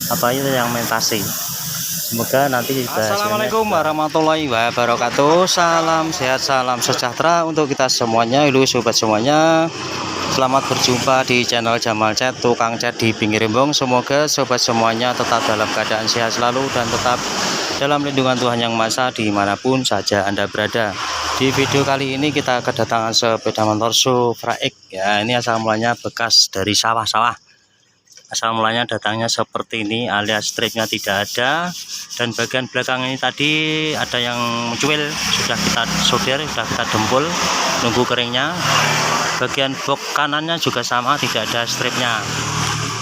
apa itu yang mentasi. Semoga nanti juga Assalamualaikum warahmatullahi wabarakatuh. Salam sehat, salam sejahtera untuk kita semuanya. Halo sobat semuanya, selamat berjumpa di channel Jamal Cat, tukang cat di pinggir embong. Semoga sobat semuanya tetap dalam keadaan sehat selalu dan tetap dalam lindungan Tuhan Yang Maha Esa dimanapun saja Anda berada. Di video kali ini kita kedatangan sepeda motor Supra X ya. Ini asal mulanya bekas dari sawah-sawah. Asal mulanya datangnya seperti ini, alias stripnya tidak ada, dan bagian belakang ini tadi ada yang mencuil, sudah kita solder, sudah kita dempul, nunggu keringnya. Bagian box kanannya juga sama, tidak ada stripnya.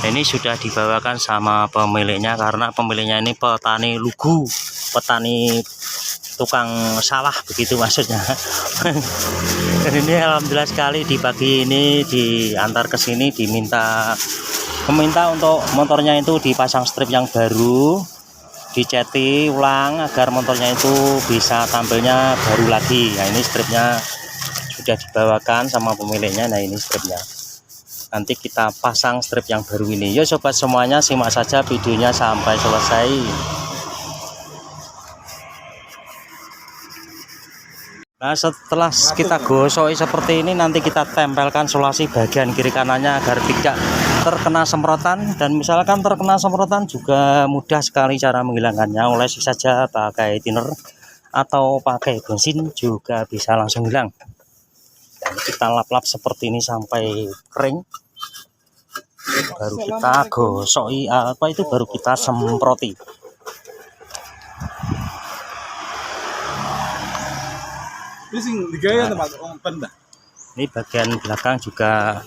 Ini sudah dibawakan sama pemiliknya karena pemiliknya ini petani lugu, petani tukang sawah begitu maksudnya. Dan ini alhamdulillah sekali di pagi ini diantar ke sini, meminta untuk motornya itu dipasang strip yang baru, diceti ulang agar motornya itu bisa tampilnya baru lagi. Nah ini stripnya sudah dibawakan sama pemiliknya. Nah ini stripnya, nanti kita pasang strip yang baru ini. Yuk sobat semuanya, simak saja videonya sampai selesai. Nah setelah kita gosok seperti ini, nanti kita tempelkan solasi bagian kiri kanannya agar tidak terkena semprotan. Dan misalkan terkena semprotan juga mudah sekali cara menghilangkannya, olesi saja pakai thinner atau pakai bensin juga bisa langsung hilang. Dan kita lap-lap seperti ini sampai kering, baru kita gosoi, baru kita semproti. Ini bagian belakang juga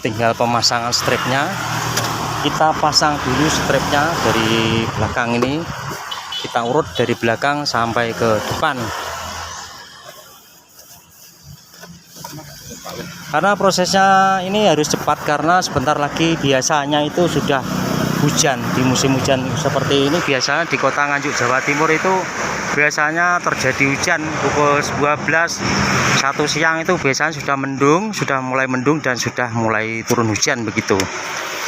tinggal pemasangan stripnya. Kita pasang dulu stripnya dari belakang ini, kita urut dari belakang sampai ke depan. Karena prosesnya ini harus cepat, karena sebentar lagi biasanya itu sudah hujan. Di musim hujan seperti ini biasanya di kota Nganjuk Jawa Timur itu biasanya terjadi hujan pukul 12 1 siang itu biasanya sudah mulai mendung dan sudah mulai turun hujan begitu.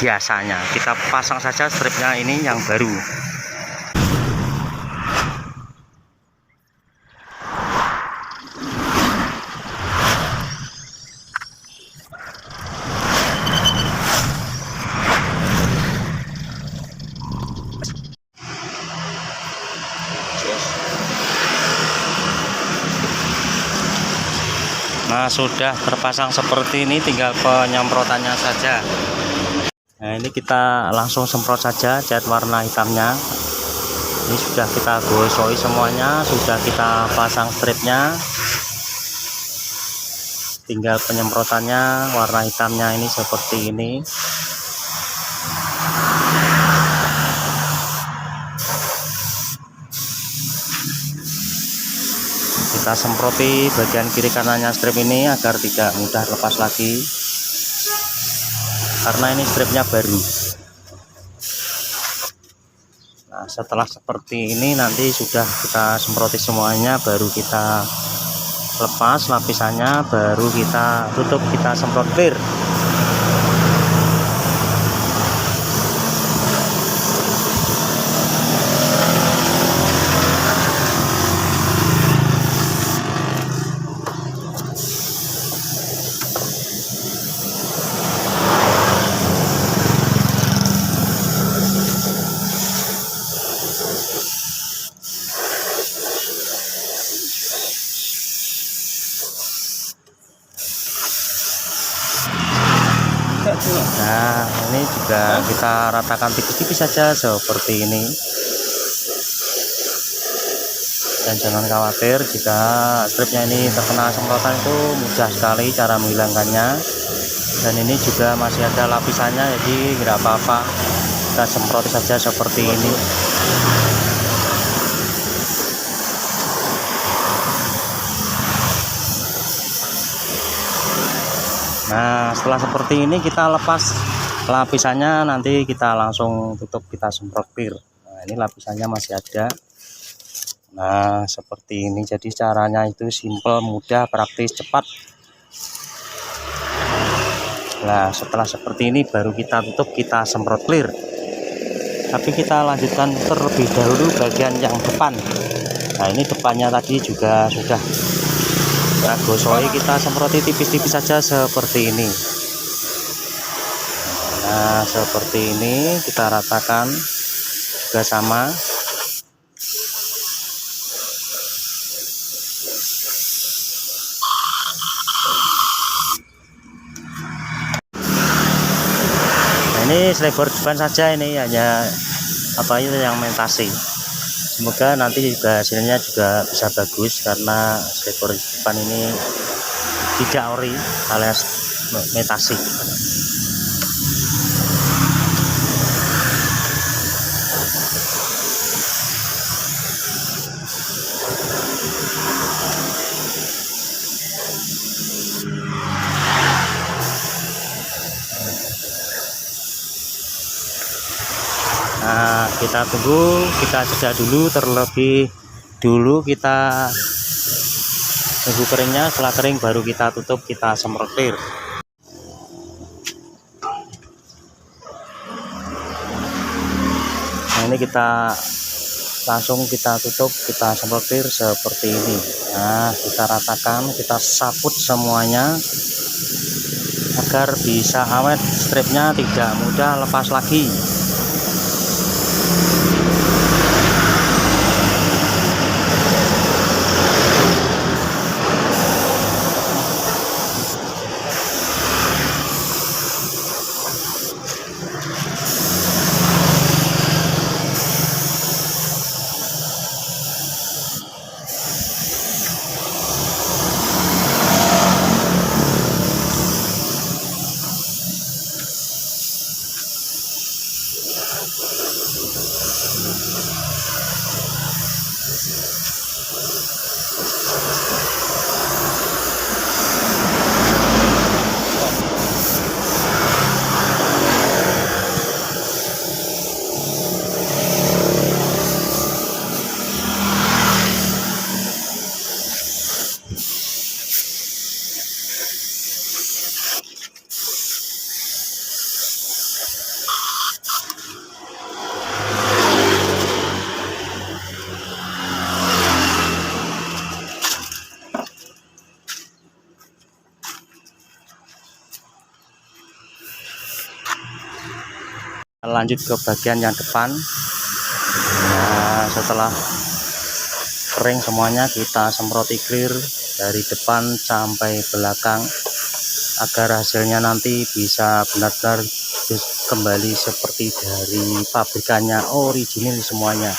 Biasanya kita pasang saja stripnya ini yang baru. Nah sudah terpasang seperti ini, tinggal penyemprotannya saja. Nah ini kita langsung semprot saja cat warna hitamnya. Ini sudah kita gosoi semuanya, sudah kita pasang stripnya, tinggal penyemprotannya warna hitamnya ini seperti ini. Kita semproti bagian kiri kanannya strip ini agar tidak mudah lepas lagi, karena ini stripnya baru. Nah setelah seperti ini nanti sudah kita semproti semuanya, baru kita lepas lapisannya, baru kita tutup, kita semprot clear. Nah ini juga kita ratakan tipis-tipis saja seperti ini, dan jangan khawatir jika stripnya ini terkena semprotan, itu mudah sekali cara menghilangkannya. Dan ini juga masih ada lapisannya, jadi tidak apa-apa, kita semprot saja seperti ini. Nah setelah seperti ini kita lepas lapisannya, nanti kita langsung tutup, kita semprot clear. Nah ini lapisannya masih ada. Nah seperti ini, jadi caranya itu simple, mudah, praktis, cepat. Nah setelah seperti ini baru kita tutup, kita semprot clear. tapi kita lanjutkan terlebih dahulu bagian yang depan. Nah, ini depannya tadi juga sudah kita gosoi, kita semproti tipis-tipis saja seperti ini. Nah, seperti ini kita ratakan juga sama. Nah, ini selebor depan saja, ini hanya apa itu yang mentasi. Semoga nanti juga hasilnya juga bisa bagus karena selebor depan ini tidak ori alias metasi. Nah, kita tunggu, kita jeda dulu, terlebih dulu kita tunggu keringnya. Setelah kering baru kita tutup, kita semprotir. Nah, ini kita langsung kita tutup, kita semprotir seperti ini. Nah, kita ratakan, kita saput semuanya agar bisa awet, stripnya tidak mudah lepas lagi. Lanjut ke bagian yang depan. Nah, setelah kering semuanya kita semproti clear dari depan sampai belakang agar hasilnya nanti bisa benar-benar kembali seperti dari pabrikannya, original semuanya.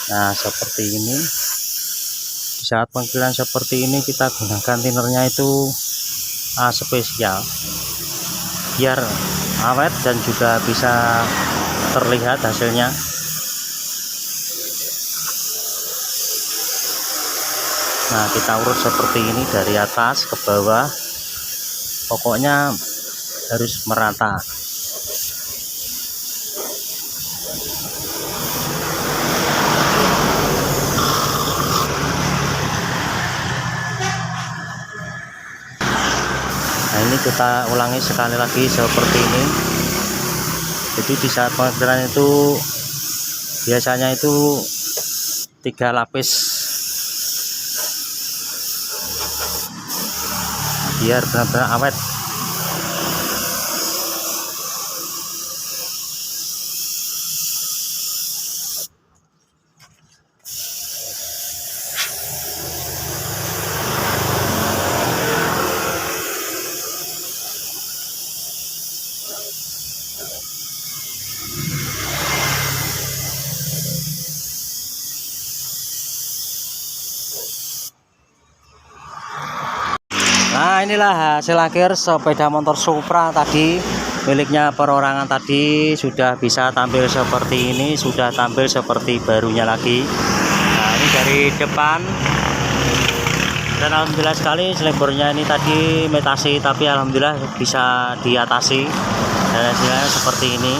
Nah, seperti ini. Di saat pengkilan seperti ini kita gunakan tinernya itu spesial biar awet dan juga bisa terlihat hasilnya. Nah, kita urut seperti ini dari atas ke bawah, pokoknya harus merata. Nah, ini kita ulangi sekali lagi seperti ini. Jadi di saat pengerjaan itu biasanya itu 3 lapis biar benar-benar awet. Nah, inilah hasil akhir sepeda motor Supra tadi miliknya perorangan tadi, sudah bisa tampil seperti ini, sudah tampil seperti barunya lagi. Nah, ini dari depan, dan alhamdulillah sekali selebornya ini tadi metasi, tapi alhamdulillah bisa diatasi dan hasilnya seperti ini.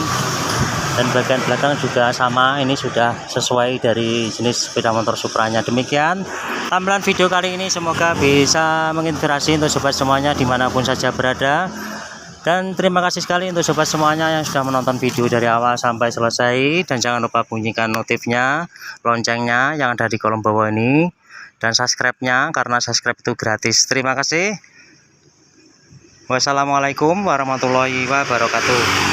Dan bagian belakang juga sama, ini sudah sesuai dari jenis sepeda motor Supranya. Demikian tampilan video kali ini, semoga bisa menginspirasi untuk sobat semuanya dimanapun saja berada. Dan terima kasih sekali untuk sobat semuanya yang sudah menonton video dari awal sampai selesai. Dan jangan lupa bunyikan notifnya, loncengnya yang ada di kolom bawah ini, dan subscribe-nya karena subscribe itu gratis. Terima kasih. Wassalamualaikum warahmatullahi wabarakatuh.